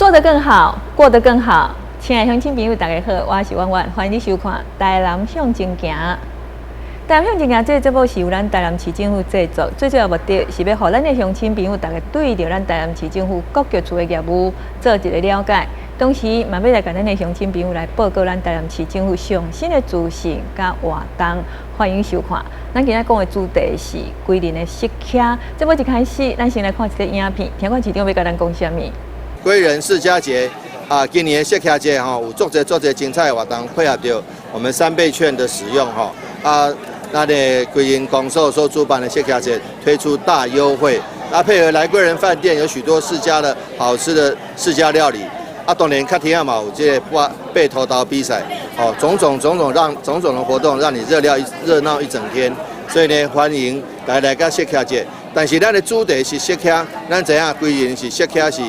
做得更好，过得更好。亲爱的乡亲朋友，大家好，我是婉婉，欢迎你收看《台南向前行》。台南向前行这个节目是由咱台南市政府制作，最主要目的是要让咱的乡亲朋友大家对着咱台南市政府各局处的业务做一个了解，同时嘛要来跟咱的乡亲朋友来报告咱台南市政府上新的资讯甲活动，欢迎收看。咱今仔讲的主题是归仁的释迦。节目一开始，咱先来看一个影片，听看市长要甲咱讲啥物。归仁释迦节今年的释迦节有做者精彩的活动，配合着我们3倍券的使用那的归仁公所所主办的释迦节推出大优惠，配合来归仁饭店有许多释迦的好吃的释迦料理，当然较天嘛有这个背头刀比赛，种种的活动让你热闹一整天，所以呢欢迎来到释迦节，但是咱的主题是释迦，咱知影归仁是释迦是。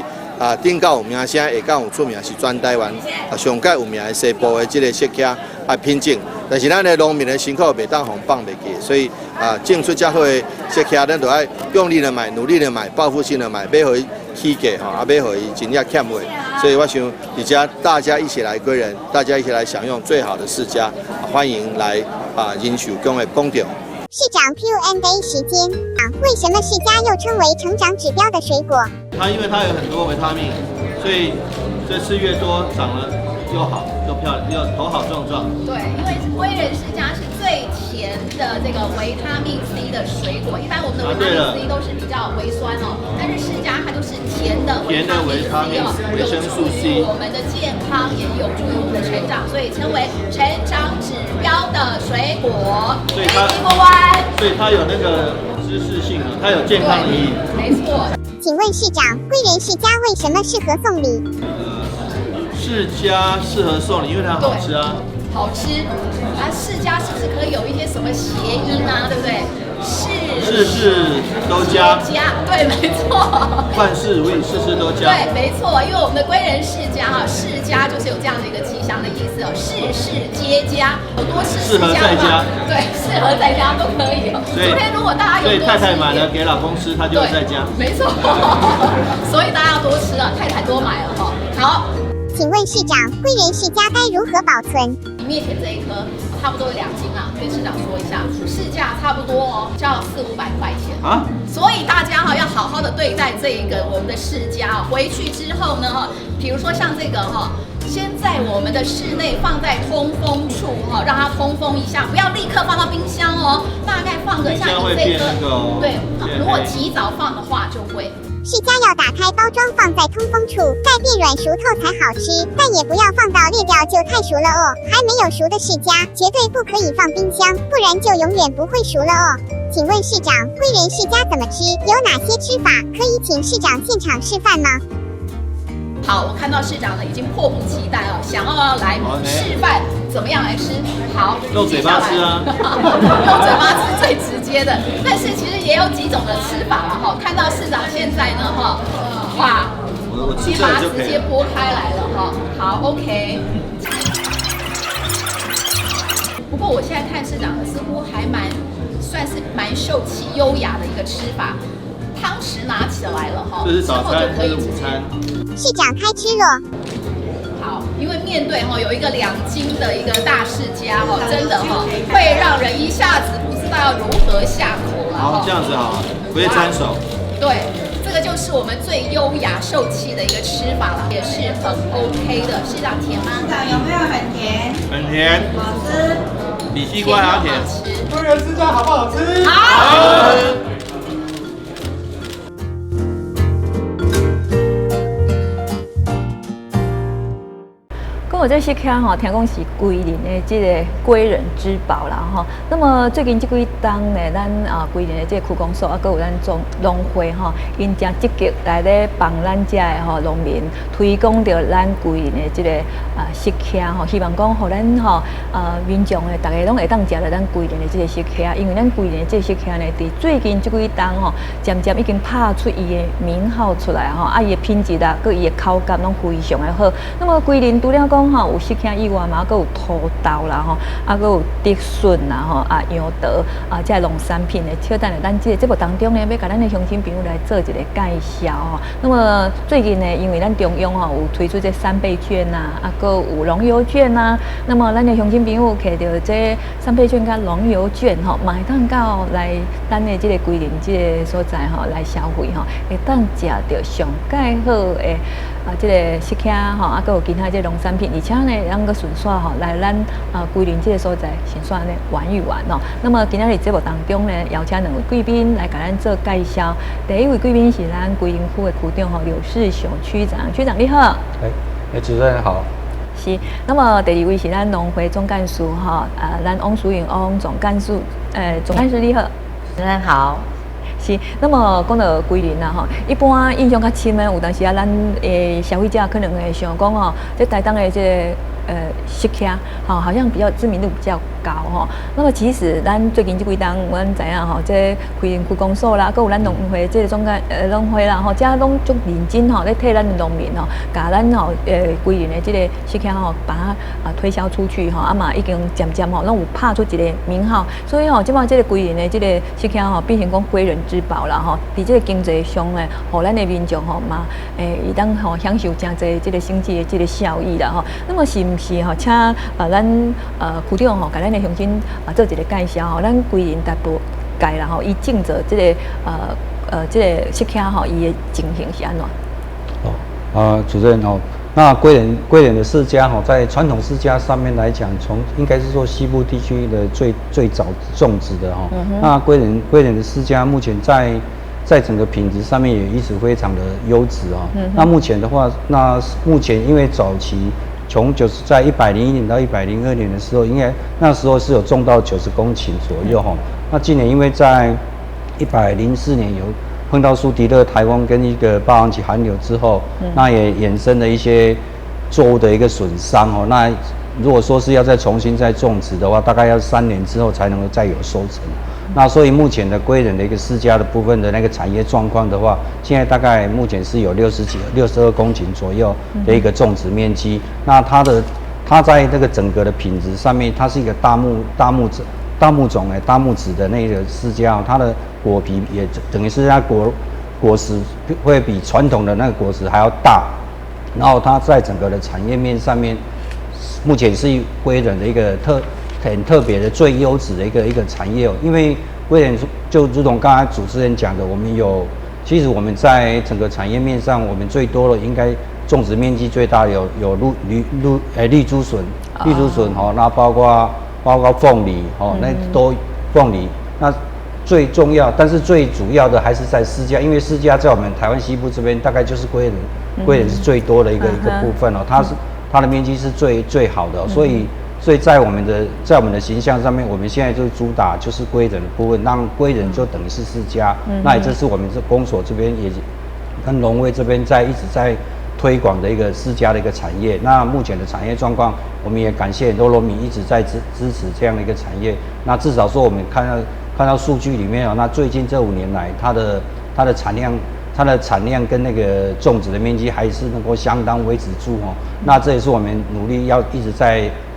顶到有名声，下到有出名是全台湾上界有名的西部的这个释迦品种，但是咱的农民的辛苦袂当互放袂记，所以种出这好的释迦，咱就要用力的买，努力的买，报复性的买，要互伊起价要互伊真正欠货。所以我想，而且大家一起来归仁，大家一起来享用最好的释迦，欢迎来仁寿宫的公场。市长 Q&A 时间为什么释迦又称为成长指标的水果？因为它有很多维他命，所以吃越多，长得又好又漂亮，又头好壮壮。对，因为归仁释迦是最甜的这个维他命 C 的水果，一般我们的维他命 C 都是比较微酸但是释迦它就是甜的维他命 C 维生素 C， 我们的健康也有助于我们的成长，所以称为成长指标的水果。所以它有那个知识性它有健康的意义。没错。请问市长，归仁释迦为什么适合送礼？释迦适合送礼，因为它好吃啊。好吃释迦是不是可以有一些什么谐音对不对？事都加，对，没错。万事如意，事都加。对，没错，因为我们的归仁释迦释迦就是有这样的一个吉祥的意思事皆佳，有多吃释迦的话，对，适合在家都可以昨天如果大家有多吃，所以太太买了给老公吃，他就会在家。没错，所以大家要多吃太太多买了好。请问市长，归仁释迦该如何保存？面前这一颗差不多有2斤跟市长说一下，市价差不多就要400-500块钱所以大家要好好的对待这一个我们的释迦回去之后呢比如说像这个先在我们的室内放在通风处让它通风一下，不要立刻放到冰箱大概放个像你这个对，如果及早放的话就会。释迦要打开包装放在通风处，待变软熟透才好吃，但也不要放到裂掉就太熟了还没有熟的释迦绝对不可以放冰箱，不然就永远不会熟了请问市长，归仁释迦怎么吃？有哪些吃法？可以请市长现场示范吗？好，我看到市长呢已经迫不及待想要来示范怎么样来吃。好，用嘴巴吃用嘴巴吃最直接的，但是其实也有几种的吃法看到市长现在呢哇，先把它直接剥开来了好 OK。不过我现在看市长似乎还算是蛮秀气优雅的一个吃法。汤匙拿起来了这是早餐，这是午餐。市长开吃了。好，因为面对有一个2斤的一个大释迦真的会让人一下子不知道要如何下口了。好，这样子好，不会沾手。对，这个就是我们最优雅秀气的一个吃法了，也是很 OK 的。市长甜吗？市长有没有很甜？很甜，好吃。比西瓜还要甜。归仁释迦好不好吃？好。我这些看听讲是归仁的这个归仁之宝啦那么最近这几天呢，咱归仁的这个区公所还有咱农会因正积极来咧帮咱这的农民推广着咱归仁的这个释迦希望讲互咱民众大家拢会当食到咱归仁的这个释迦，因为咱归仁的这个释迦呢，伫最近这几天渐渐已经拍出伊的名号出来伊的品质佮伊的口感拢非常的好。那么归仁除了讲讲吼，有适应以外嘛，佮有土豆啦吼，啊，佮有竹笋啦吼，啊，杨桃啊，这农产品的，小等下咱这个节目当中呢，要甲咱的乡亲朋友来做一个介绍吼。那么最近呢，因为咱中央吼有推出这3倍券呐，啊，佮有农游券呐，那么咱的乡亲朋友摕到这3倍券甲农游券吼，嘛会当到来咱的这个桂林这个所在吼来消费吼，会当食到上介好的这个食客吼，啊，佮有其他这农产品，而且呢，咱个顺续吼来咱桂林这个所在，先算呢玩一玩哦。那么今日节目当中呢，邀请2位贵宾来给咱做介绍。第一位贵宾是咱桂林区的区长吼，刘世雄区长，区长你好。主持人好。是。那么第2位是咱农会总干事吼，咱翁淑云翁总干事，总干事你好。主持人好。是，那么讲到桂林啦吼，一般印象较深的，有当时啊，咱消费者可能会想讲吼，这台东的这个食客吼，好像比较知名度比较高吼。那么其实咱最近这几档，咱知影吼，这桂林区公所啦，佮有咱农会这个农会啦吼，这拢足认真吼，咧替咱的农民吼，甲咱吼桂林的这个食客吼，把它推销出去吼，啊嘛已经渐渐吼，拢有拍出一个名号，所以吼，即摆这个桂林的这个食客吼，变成讲归人之宝啦吼，伫这个经济上呢，互咱的民众吼嘛，伊当吼享受真侪这个经济的这个效益啦吼。那么是毋是吼，请咱区长吼，甲咱的乡亲做一个介绍吼，咱桂林大埔界啦吼，伊种植这个这个食客吼，伊的情形是安怎？主持人哦，那桂林的释迦哈，在传统释迦上面来讲，应该是说西部地区的最早种植的哈。那桂林的释迦目前在整个品质上面也一直非常的优质啊。那目前的话，目前因为早期从在101年到102年的时候，应该那时候是有种到90公顷左右哈。那今年因为在104年有碰到苏迪勒台风跟一个霸王级寒流之后，那也衍生了一些作物的一个损伤哦。那如果说是要再重新再种植的话，大概要3年之后才能够再有收成。那所以目前的归仁的一个释迦的部分的那个产业状况的话，现在大概目前是有62公顷左右的一个种植面积。那它在这个整个的品质上面，它是一个大木质的那个释迦，它的果皮也等于是它果实会比传统的那个果实还要大。然后它在整个的产业面上面，目前是归仁的一个很特别的最优质的一个产业哦。因为归仁就如同刚才主持人讲的，其实我们在整个产业面上，我们最多的应该种植面积最大有绿竹笋哦，那包括凤梨哦，那都凤梨。那最重要，但是最主要的还是在释迦，因为释迦在我们台湾西部这边大概就是归仁是最多的一个部分哦，它的面积是最好的哦，所以在我们的形象上面，我们现在就主打就是归仁的部分，让归仁就等于是释迦。那也这是我们这公所这边也跟农会这边一直在推广的一个释迦的一个产业。那目前的产业状况，我们也感谢很多农民一直在支持这样的一个产业。那至少说我们看到数据里面那最近这5年来，它的产量跟那个种植的面积还是能够相当维持住哦。那这也是我们努力要一直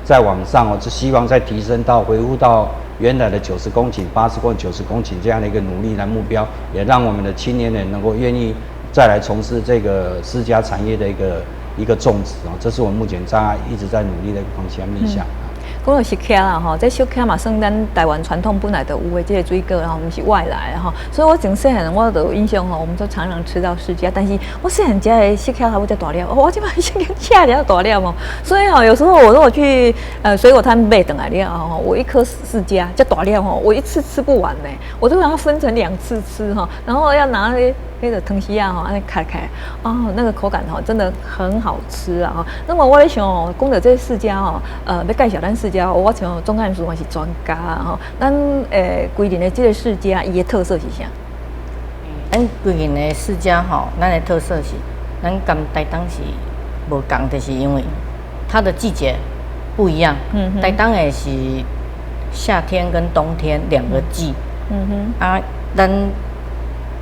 在往上哦，就希望再提升到恢复到原来的90公顷、80公顷、90公顷这样的一个努力的目标，也让我们的青年人能够愿意再来从事这个释迦产业的一个种植哦，这是我们目前一直在努力的一个方向面向。讲到食客啦吼，这小客嘛算咱台湾传统本来就有的这个水果，然后不是外来的吼，所以我从细汉我就有印象吼，我们都常常吃到释迦，但是我细汉食的食客还会再大粒，我这摆食客吃了大粒哦，所以吼有时候我如果去水果摊买回来了吼，我一颗释迦这大粒吼，我一次吃不完呢，我就把它分成2次吃哈，然后要拿那个藤西啊哈，那开哦，那个口感哈真的很好吃啊哈。那么我在想哦，讲到这释迦哦，要介绍咱释迦，我像总干事我是专家啊哈。咱桂林的这个释迦，伊的特色是啥？咱桂林的释迦吼，咱的特色是，咱跟台东是无同，就是因为它的季节不一样。台东的是夏天跟冬天2个季。咱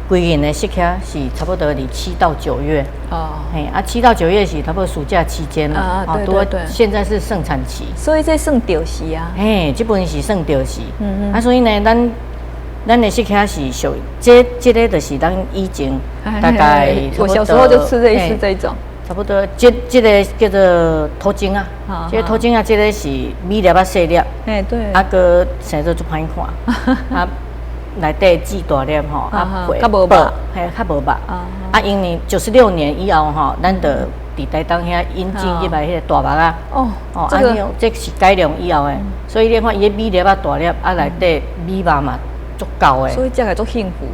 规年的适卡是差不多离7到9月。哦，嘿，7到9月是差不多暑假期间嘛。对。现在是盛产期。所以这算钓时啊。嘿，这本是算钓时。所以呢，咱的适卡是属这个就是咱以前大概我小时候就吃类似这种。差不多，这个叫做头巾啊，这个头巾啊，这个是米粒啊细粒，对，啊个生做就歹看，啊内底籽大粒吼，啊皮较无白，嘿，较无白，啊因为96年以后吼，咱就伫台东遐引进入来迄个大白啊，这是改良以后诶，所以你看伊个米粒啊大粒，啊内底米肉嘛足够诶，所以食起来足幸福，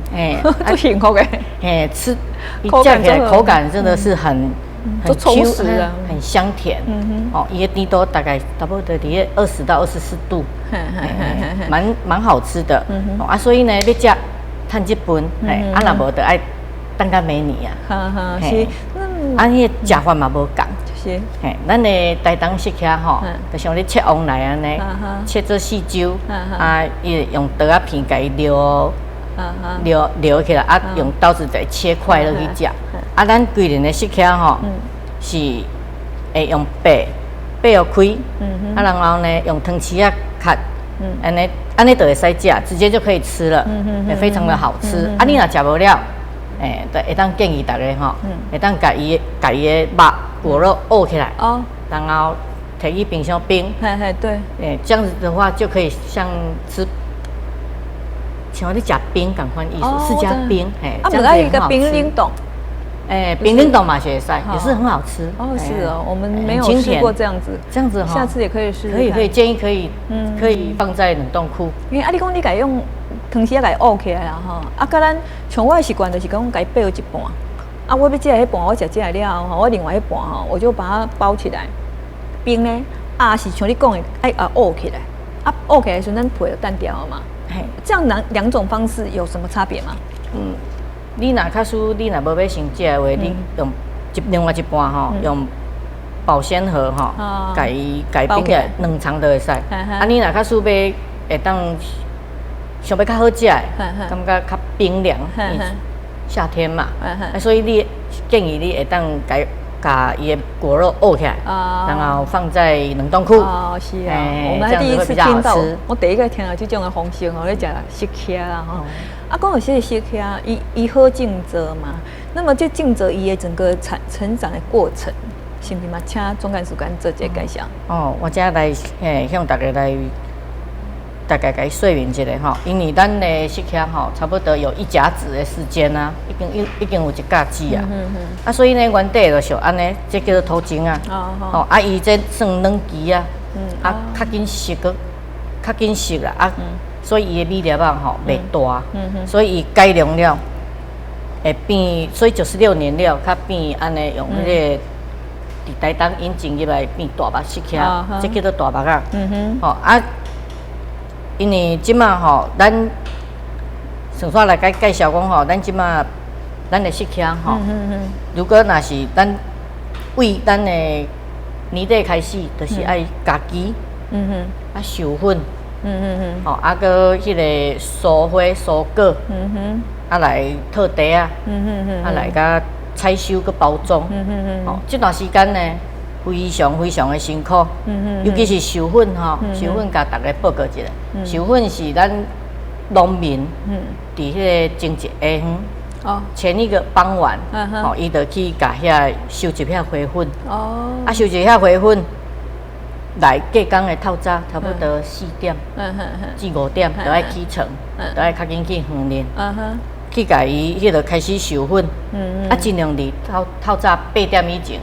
足幸福诶，嘿，吃伊食起来口感真的是很充实啊，很香甜。哦，伊个甜度大概差不多伫20到24度，蛮好吃的。啊，所以呢，要食趁这份，啊，若无就爱等到明年啊。是，啊，迄个食法嘛无共。是。咱的台东适卡吼，就像你切王来安尼，切做四周，啊，伊用刀仔片甲伊撩起来，啊，用刀子再切块落去食。啊，咱规年的适卡吼，是会用白要开，啊，然后呢用汤匙啊卡，安尼就会使食，直接就可以吃了，也非常的好吃。啊，你若食无了，就会当建议大家吼，会当甲伊的肉果肉沤起来，然后摕去冰箱冰，对，这样子的话就可以像你食冰共款意思，是加冰，这样子也很好吃。冰冷冻。冰冷冻嘛也是，也是很好吃。哦，是哦，我们没有试过这样子，下次也可以试。可以建议可以放在冷冻库。因为你讲你改用汤匙改沤起来啦吼，啊，甲咱像我的习惯就是讲改掰一半，啊，我要食迄半，我食这了吼，我另外一半吼，我就把它包起来。冰呢，是像你讲的，沤起来，沤起来的时候，咱皮就淡掉了嘛。这样两种方式有什么差别吗？你若假使你若无要先食的话，你用另外一半吼，用保鲜盒吼，改冰起来2层都会使。啊，你若假使要会当想要较好食的，感觉较冰凉，夏天嘛，所以你建议你会当把伊的果肉沤起来，然后放在冷冻库。哦，是啊，我们还第一次听到，我第一个听到这种的方式哦，你食适卡啦吼。啊，讲有些适卡，伊好种植嘛。那么这种植伊的整个成长的过程，是不是嘛？请总干事官做一个介绍。哦，我这来向大家来大概给说明一下吼，因为咱的适卡吼，差不多有1甲子的时间啊，已经有1甲子啊。啊，所以呢，原底就是安尼，这叫做头前啊。哦，啊，伊这算软期啊，啊，较紧熟啦啊。所以伊的米粒啊吼袂大，所以伊改良了，会变，所以96年了，较变安尼用迄个伫台东引进入来变大目适卡，这叫做大目啊。吼啊，因为即马吼，咱算煞来介绍讲吼，咱即马咱的适卡吼，如果若是咱为咱的年底开始，就是爱家己，啊授粉。哦，啊个迄个疏花疏果，啊来套地啊，啊来甲采收个包装，哦，这段时间呢非常的辛苦，尤其是授粉吼，授粉甲大家报告一下，授粉是咱农民伫迄个前一下园，前一个傍晚，哦，伊就去甲遐收集遐花粉，啊收集遐花粉。来隔工的透早，差不多4点至5点，就爱起床，就爱较紧去园林，去甲伊迄个开始授粉，啊尽量伫透早8点以前，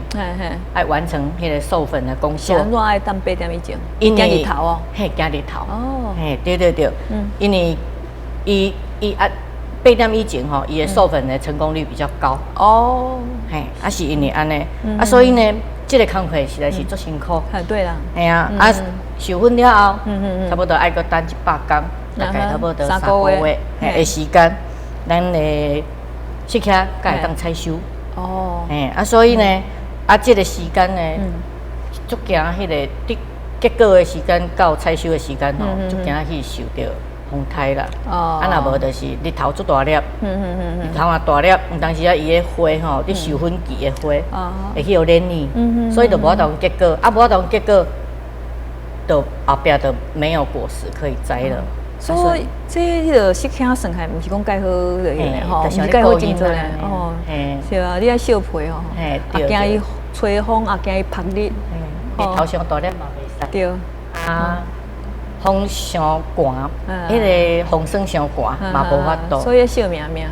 爱完成迄个授粉的工作。怎么爱等8点以前？因为日头哦，嘿，惊日头。哦，嘿，对，因为伊8点以前吼，伊的授粉的成功率比较高。哦，嘿，啊是因为安尼，啊所以呢。这个工课实在是足辛苦。对啦。系啊，啊授粉了后，差不多爱搁等100天，大概差不多3个月的时间，咱的适卡才会当采收。哦。啊，所以呢，啊，这个时间呢，足惊迄个结果的时间到采收的时间吼，足惊去受到风胎啦。哦，啊，若无就是日头足大粒，日头啊大粒，有当时啊伊个花吼，你授粉期的花，会去互黏腻，所以就无法度结果，啊无法度结果，就后壁就没有果实可以摘了。所以这个适客算起来，毋是讲介好就用的吼，毋是介好种做嘞，哦，是啊，你爱烧皮吼，惊伊吹风，啊惊伊晒日，日头上大粒嘛袂使。对，啊，风伤寒，迄个风霜伤寒嘛无法度。所以烧命命，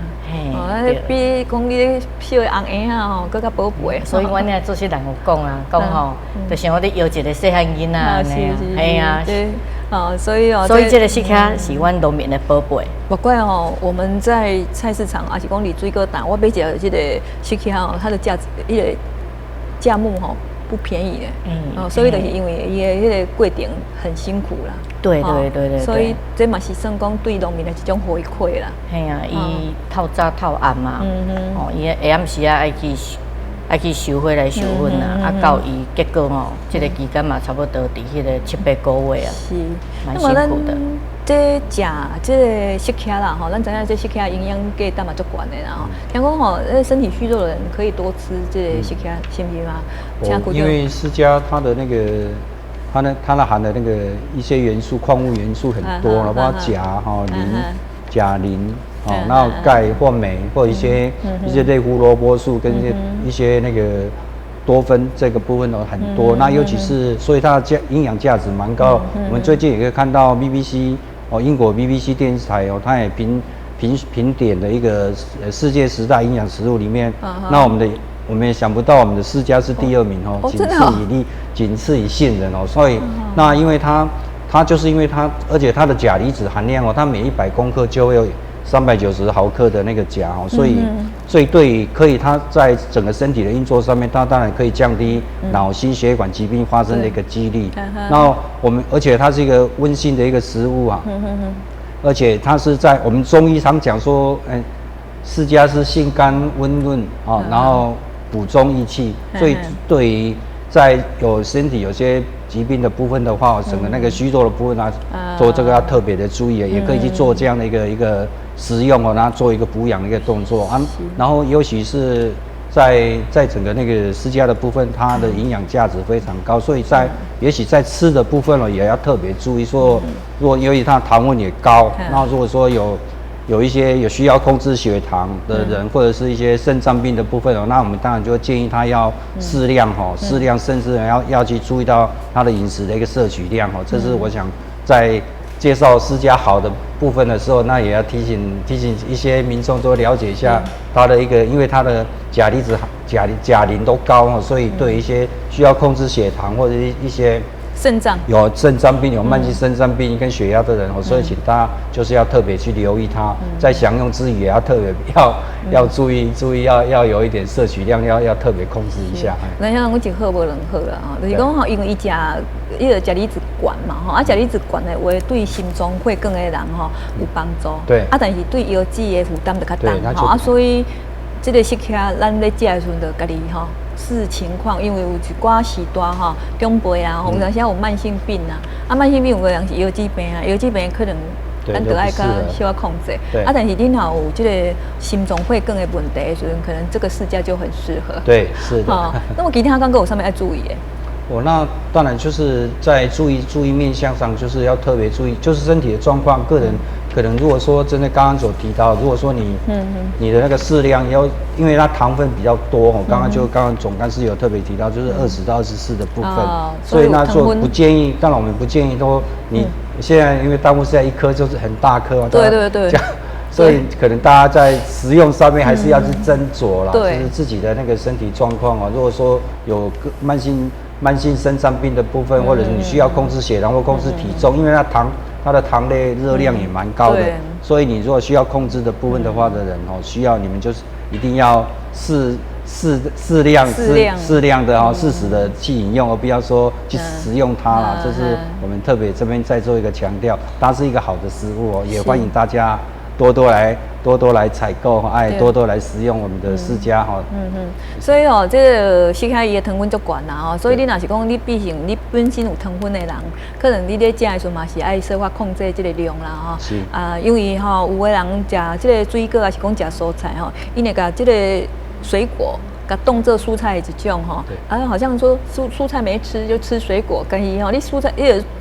哦，比讲你烧的红莺啊吼，更较宝贝。所以阮遐主持人有讲啊，讲吼，就像我哋摇一个细汉囡仔安尼啊，系啊。哦，所以这个适客是阮农民的宝贝。不怪哦，我们在菜市场，还是讲你水果档，我买一个这个适客哦，它的价值，一个价目吼不便宜的，所以就是因为伊的迄个过程很辛苦啦。对，所以这嘛是算讲对农民的一种回馈啦。系啊，伊透早透暗嘛，伊下暗时啊爱去收回来收粉啊，到伊结果吼，这个期间嘛差不多伫迄个7、8个月啊，是蛮辛苦的。这食这个适客啦，吼，咱知影这适客营养价值嘛足悬的啦，吼。听讲吼，身体虚弱的人可以多吃这个适客，是不是嘛？因为释迦它的那个，它含的那个一些元素，矿物元素很多，包括钾、磷、钾、磷。然后钙或镁或一些类胡萝卜素跟一些那个多酚这个部分很多，那尤其是所以它的营养价值蛮高。我们最近也可以看到 BBC 英国 BBC 电视台它也评点的一个世界10大营养食物里面，那我们也想不到我们的释迦是第2名仅次于杏仁所以那因为它就是因为它，而且它的钾离子含量它每100公克就会有390毫克的那个钾所以对于可以它在整个身体的运作上面，它当然可以降低脑心血管疾病发生的一个几率。然后而且它是一个温馨的一个食物而且它是在我们中医常讲说，释迦是性甘温润然后补中益气，所以对于在有身体有些疾病的部分的话，整个那个虚弱的部分做这个要特别的注意，也可以去做这样的一个食用然后做一个补养的一个动作然后尤其是在整个那个释迦的部分，它的营养价值非常高，所以也许在吃的部分也要特别注意说，如果由于它糖分也高，那如果说有一些有需要控制血糖的人，或者是一些肾脏病的部分那我们当然就建议他要适量甚至要去注意到他的饮食的一个摄取量这是我想在介绍释迦好的部分的时候，那也要提醒一些民众多了解一下它的一个，因为它的钾离子钾磷都高所以对一些需要控制血糖或者一些有肾脏病、有慢性肾脏病跟血压的人所以请大家就是要特别去留意它，在享用之余也要特别要注意要有一点摄取量，要特别控制一下。咱像我一好无2好啦就是讲因为伊个钾离子悬嘛钾离子悬的话，对心脏血管的人有帮助。对。但是对腰子的负担就较重所以这个适客咱咧食的时阵就家己视情况，因为有一寡时段长辈有当时有慢性病慢性病有个人是腰子病腰子病可能咱就爱较小控制但是你若有这个心脏血管的问题的时阵，可能这个释迦就很适合。对，是的。那么其他刚刚有上面要注意的？那当然就是在注意面向上，就是要特别注意，就是身体的状况，个人可能如果说真的刚刚所提到，如果说你的那个适量因为它糖分比较多刚刚总干事有特别提到，就是20到24的部分，所以那说不建议，当然我们不建议说你现在因为大部分现在1颗就是很大颗对。所以可能大家在食用上面还是要去斟酌啦，就是自己的那个身体状况如果说有慢性肾脏病的部分，或者你需要控制血糖或控制体重，因为它的糖类热量也蛮高的，所以你如果需要控制的部分的话的人需要你们就是一定要适量的适时的去饮用，而不要说去食用它啦。这是我们特别这边再做一个强调，它是一个好的食物也欢迎大家多多来采购哈，哎，多多来食用我们的释迦哈。所以哦，这个释迦伊的糖分足悬啦吼，所以你若是讲你毕竟你本身有糖分的人，可能你咧食的时候嘛是爱小可控制这个量啦吼。是啊，因为吼有的人食这个水果，还是讲食蔬菜吼，因会甲这个水果。甲当做蔬菜一种吼，好像说蔬菜没吃就吃水果，跟伊吼，你蔬菜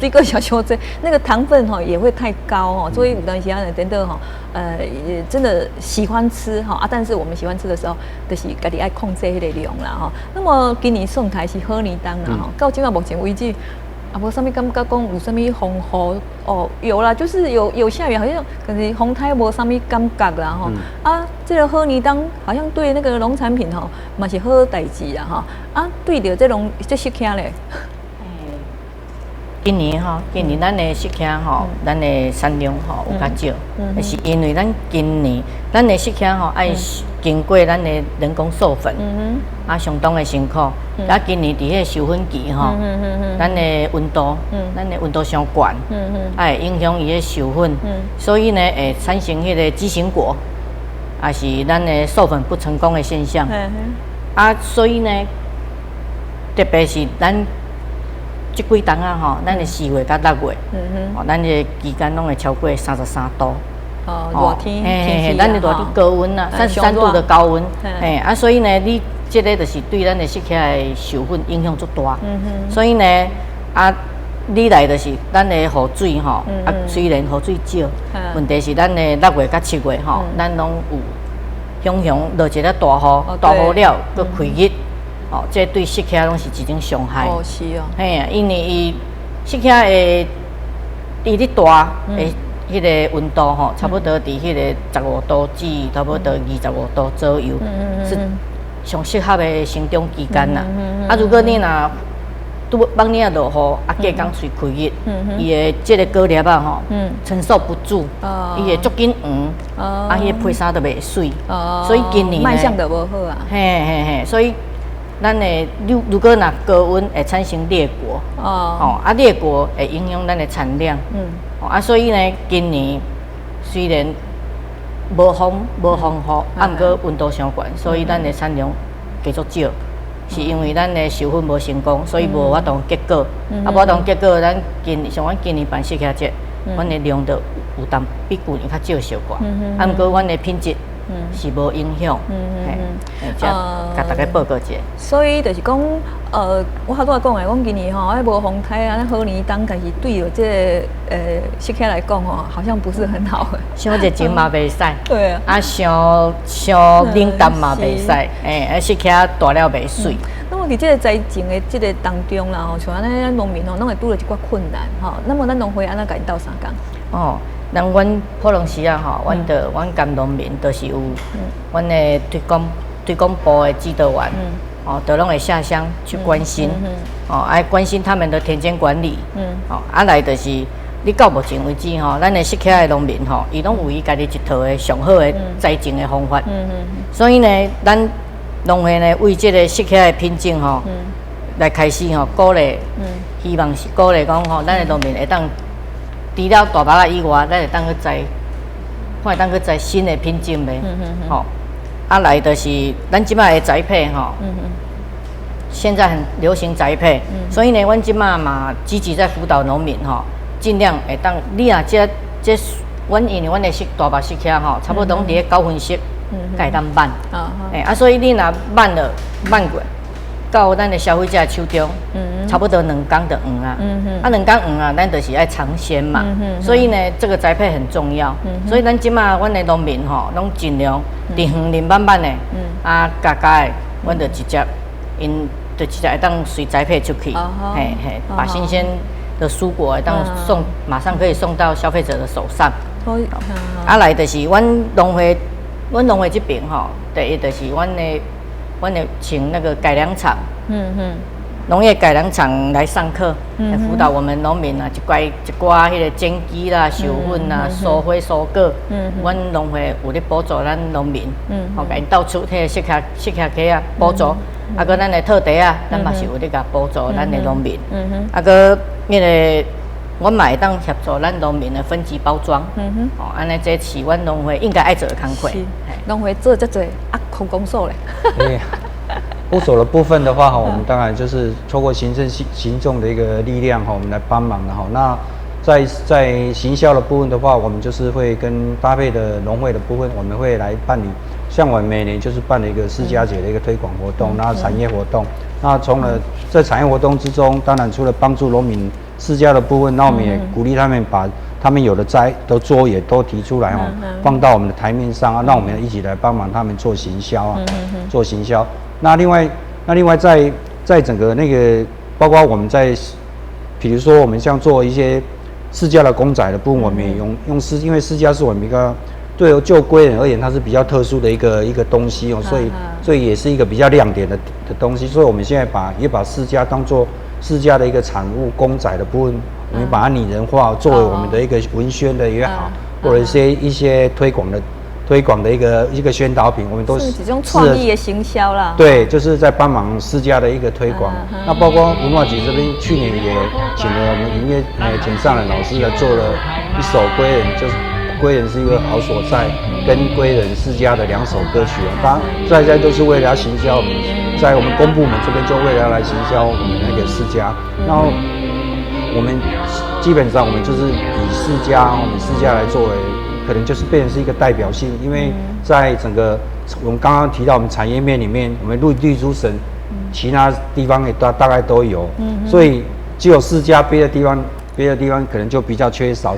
水果小小这那个糖分吼也会太高吼，所以有当时啊等等吼，真的喜欢吃哈啊，但是我们喜欢吃的时候，就是家己爱控制迄个量啦吼。那么今年送台是好年冬啦吼，到今目前为止。啊，无啥物感觉讲有啥物风雨哦，有啦，就是有下雨，好像可是风台无啥物感觉啦吼。啊，这个好年冬好像对那个农产品吼嘛是好代志啦吼。啊，对着这释迦咧。今年咱的释迦吼，咱的产量吼有较少，是因为咱今年咱的释迦吼爱经过咱的人工授粉，啊相当的辛苦。啊，今年伫迄个授粉期吼，咱的温度伤悬，会影响伊的授粉，所以呢会产生迄个畸形果，也是咱的授粉不成功的现象。啊，所以呢，特别是咱。即几冬啊吼，咱的4月到6月，咱的期间拢会超过33度。热天，咱的热天高温啊，33度的高温，啊，所以呢，你这个就是对咱的释迦的授粉影响足大。所以呢，啊，你来就是咱的雨水吼，啊，虽然雨水少，问题是咱的6月到7月吼，咱拢有常常落一个大雨了，佮开日。哦，这对释迦拢是一种伤害。哦，是哦。嘿啊，因为伊释迦的伊咧大的迄个温度吼，差不多伫迄个15度至差不多25度左右，是上适合的生长期间啦。啊，如果你若拄帮你啊落雨，啊隔工随开日，伊的这个果粒啊吼，承受不住，伊会足紧黄，啊，伊的配衫都袂水，所以今年卖相就无好啊。嘿，所以。咱的如果若高温会产生裂果，啊裂果会影响咱的产量，啊所以呢，今年虽然无风雨，啊毋过温度伤悬，所以咱的产量继续少，是因为咱的授粉无成功，所以无法度结果，啊无法度结果，咱像阮今年办释迦节，阮的量就有淡比旧年较少小寡，啊毋过阮的品质。是无影响，这甲大家报告一下。所以就是讲，我好多讲的，讲今年吼，爱无风台啊，好年冬，但是对着这释迦来讲吼，好像不是很好的。伤热情嘛袂使，对啊，啊伤冷淡嘛袂使，释迦大了袂水。那么伫这个栽种的这个当中啦，吼，像咱农民吼，拢会拄着一寡困难，吼。那么咱农会安怎甲因斗相共？哦。咱阮普隆时啊吼，阮甘农民都是有，阮的推广部的指导员，都拢会下乡去关心，爱关心他们的田间管理，来就是你到目前为止吼，咱的释迦的农民吼，伊拢有伊家己一套的上好的栽种的方法，所以呢，咱农会呢为这个释迦的品种吼，来开始吼鼓励，希望是鼓励讲吼，咱的农民会当。除了大白以外，咱会当去栽，看会当去栽新的品种呗。吼，啊来就是咱即摆的栽培吼，现在很流行栽培，所以呢，阮即摆嘛积极在辅导农民吼，尽量会当你啊这，阮因为阮的大白释迦吼，差不多伫咧9分熟，才会当慢。所以你若慢过。到咱的消费者手中，差不多2天就黄啊。2天黄啊，咱就是爱尝鲜嘛。所以呢，这个栽培很重要。所以咱即马阮的农民吼，拢尽量连远连慢慢的，加的，阮就直接会当随栽培出去，把新鲜的蔬果当马上可以送到消费者的手上。来就是阮农会这边吼，第一就是阮的请那个改良场，农业改良场来上课，来辅导我们农民啊，一寡迄个剪机啦、授粉啦、疏花疏果，阮农会有咧补助咱农民，甲因到处迄个释迦溪啊补助，搁咱的特地啊，咱嘛是有咧甲补助咱的农民，搁迄个我嘛会当协助咱农民的分级包装。哦，安尼这是阮农会应该爱做的工作。农会做这多啊，空工作嘞。部首的部分的话，我们当然就是透过行众的一个力量我们来帮忙的那在行销的部分的话，我们就是会跟搭配的农会的部分，我们会来办理。像我们每年就是办了一个释迦节的一个推广活动，然后产业活动。那从了在产业活动之中，当然除了帮助农民释迦的部分，那我们也鼓励他们把他们有的摘都做也都提出来放到我们的台面上让我们一起来帮忙他们做行销做行销。那另外在整个那个，包括我们在，比如说我们像做一些释迦的公仔的部分，我们也用因为释迦是我们一个对就归人而言，它是比较特殊的一个东西所以也是一个比较亮点的东西。所以我们现在也把释迦当做释迦的一个产物公仔的部分，我们把它拟人化，作为我们的一个文宣的也好，或者一些推广的一个宣导品，我们都是这种创意的行销啦。对，就是在帮忙释迦的一个推广。那包括文化局这边去年也请了我们营业请上人老师来做了一首《归人》，就是《归人是一个好所在》跟《归人释迦》的2首歌曲当然在都是为了要行销，在我们公部门这边就为了要来行销我们那个释迦。然后我们基本上我们就是以释迦来作为。可能就是变成是一个代表性，因为在整个我们刚刚提到我们产业面里面，我们绿竹笋，其他地方也大概都有，所以只有释迦，别的地方可能就比较缺少，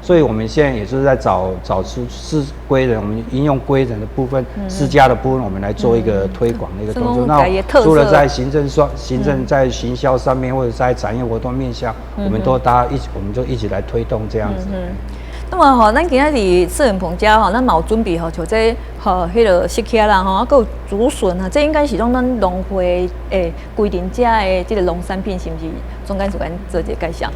所以我们现在也就是在找出归人，我们应用归人的部分，释迦的部分，我们来做一个推广的一个动作。那除了在行政在行销上面，或者在产业活动面向，我们就一起来推动这样子。那么咱今仔日摄影棚家咱嘛有准备像这迄个释迦啦啊，还有竹笋这应该是咱农会规定遮的这个农产品，是不是？总干事咱做一个介绍。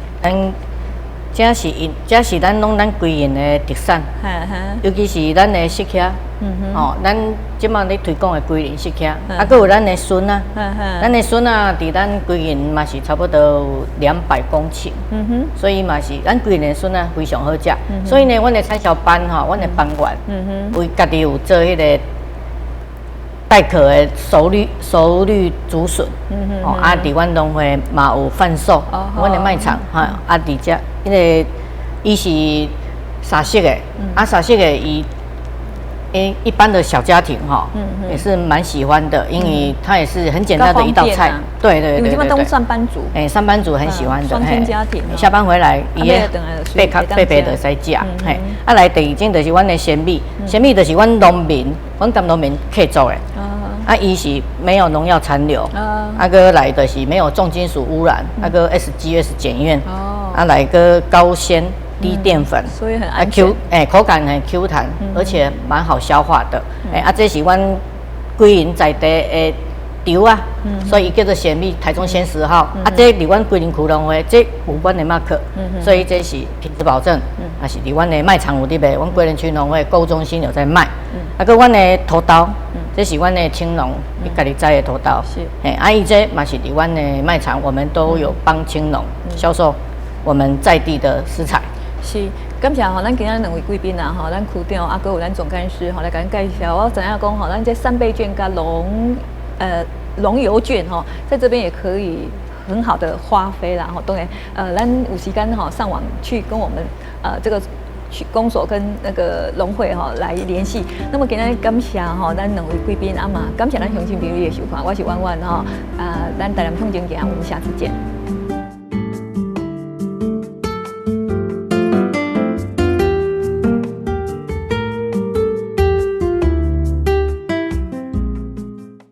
这是咱归因的特产，尤其是咱的释迦，咱即马咧推广的归因释迦，还有咱的笋咱的笋伫咱归因嘛是差不多200公顷，所以嘛是咱归因的笋非常好食，所以呢，阮的产销班阮的班员为家己有做迄个带壳的熟绿竹笋，伫阮农会嘛有贩售，阮的卖场伫遮。因为伊是沙色的，沙色的一般的小家庭也是蛮喜欢的，因为它也是很简单的一道菜。对。因为都上班族，上班族很喜欢的。双亲家庭，下班回来也备的在食。来第二种就是阮的鲜米，鲜米就是阮农民客做的。伊是没有农药残留，个来的是没有重金属污染，个 SGS 检验，来个高纤低淀粉，所以很安全。口感很 Q 弹，而且蛮好消化的。这是阮归因在地的稻所以叫做鲜米，台中鲜10号。这离阮归因区农会，这有阮的 mark，所以这是品质保证。是离阮的卖场有伫卖，阮归仁区农会购物中心有在卖。个阮的土豆。这是阮的青农，你家己摘的土豆。是，伊这嘛是伫阮的卖场，我们都有帮青农销售我们在地的食材。是，感谢咱今仔2位贵宾咱区长还有咱总干事来甲咱介绍。我知影讲咱这3倍券加农游券在这边也可以很好的花费啦。当然，咱有时间上网去跟我们这个。去公所跟那个农会来联系。那么今天感谢咱2位贵宾嘛，感谢咱乡亲朋友的收看，我是婉婉咱台南向前行，我们下次见。